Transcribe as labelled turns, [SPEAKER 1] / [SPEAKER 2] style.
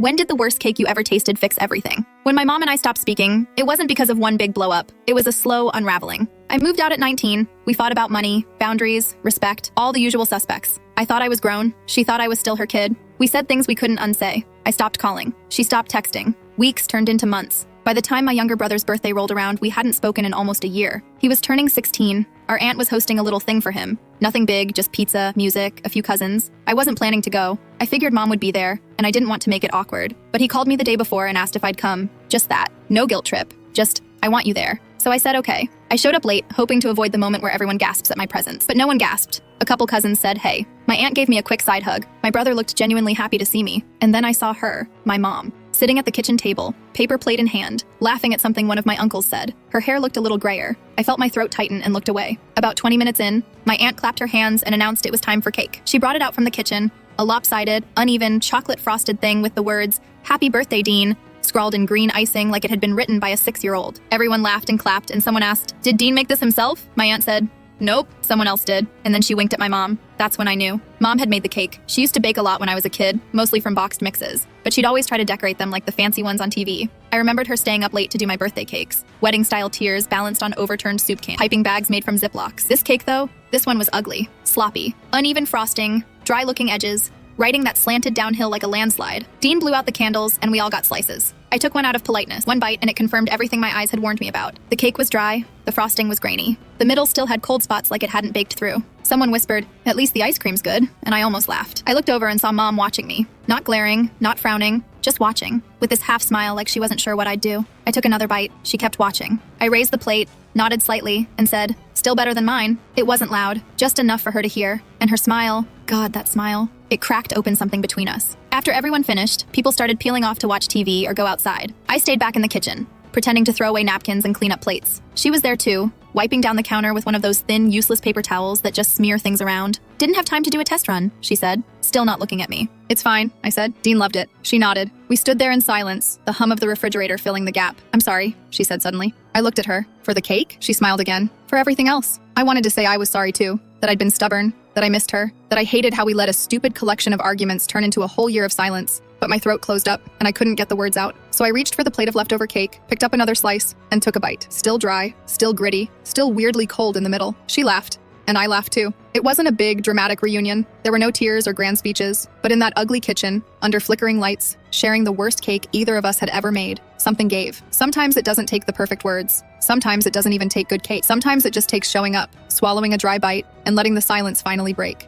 [SPEAKER 1] When did the worst cake you ever tasted fix everything? When my mom and I stopped speaking, it wasn't because of one big blow up. It was a slow unraveling. I moved out at 19. We fought about money, boundaries, respect, all the usual suspects. I thought I was grown. She thought I was still her kid. We said things we couldn't unsay. I stopped calling. She stopped texting. Weeks turned into months. By the time my younger brother's birthday rolled around, we hadn't spoken in almost a year. He was turning 16. Our aunt was hosting a little thing for him. Nothing big, just pizza, music, a few cousins. I wasn't planning to go. I figured mom would be there, and I didn't want to make it awkward. But he called me the day before and asked if I'd come. Just that. No guilt trip. Just, I want you there. So I said okay. I showed up late, hoping to avoid the moment where everyone gasps at my presence. But no one gasped. A couple cousins said hey. My aunt gave me a quick side hug. My brother looked genuinely happy to see me. And then I saw her, my mom, sitting at the kitchen table, paper plate in hand, laughing at something one of my uncles said. Her hair looked a little grayer. I felt my throat tighten and looked away. About 20 minutes in, my aunt clapped her hands and announced it was time for cake. She brought it out from the kitchen, a lopsided, uneven, chocolate-frosted thing with the words, "Happy birthday, Dean," scrawled in green icing like it had been written by a 6-year-old. Everyone laughed and clapped, and someone asked, "Did Dean make this himself?" My aunt said, "Nope, someone else did." And then she winked at my mom. That's when I knew. Mom had made the cake. She used to bake a lot when I was a kid, mostly from boxed mixes, but she'd always try to decorate them like the fancy ones on TV. I remembered her staying up late to do my birthday cakes. Wedding-style tiers balanced on overturned soup cans. Piping bags made from Ziplocs. This cake, though, this one was ugly, sloppy, uneven frosting, dry-looking edges, writing that slanted downhill like a landslide. Dean blew out the candles, and we all got slices. I took one out of politeness, one bite, and it confirmed everything my eyes had warned me about. The cake was dry, the frosting was grainy. The middle still had cold spots like it hadn't baked through. Someone whispered, "At least the ice cream's good," and I almost laughed. I looked over and saw Mom watching me. Not glaring, not frowning, just watching, with this half smile like she wasn't sure what I'd do. I took another bite. She kept watching. I raised the plate, nodded slightly, and said, "Still better than mine." It wasn't loud, just enough for her to hear. And her smile, God, that smile, it cracked open something between us. After everyone finished, people started peeling off to watch TV or go outside. I stayed back in the kitchen, pretending to throw away napkins and clean up plates. She was there too, wiping down the counter with one of those thin, useless paper towels that just smear things around. "Didn't have time to do a test run," she said, still not looking at me. "It's fine," I said. "Dean loved it." She nodded. We stood there in silence, the hum of the refrigerator filling the gap. "I'm sorry," she said suddenly. I looked at her. "For the cake?" She smiled again. "For everything else." I wanted to say I was sorry too, that I'd been stubborn, that I missed her, that I hated how we let a stupid collection of arguments turn into a whole year of silence. But my throat closed up, and I couldn't get the words out. So I reached for the plate of leftover cake, picked up another slice, and took a bite. Still dry, still gritty, still weirdly cold in the middle. She laughed, and I laughed too. It wasn't a big, dramatic reunion. There were no tears or grand speeches. But in that ugly kitchen, under flickering lights, sharing the worst cake either of us had ever made, something gave. Sometimes it doesn't take the perfect words. Sometimes it doesn't even take good cake. Sometimes it just takes showing up, swallowing a dry bite, and letting the silence finally break.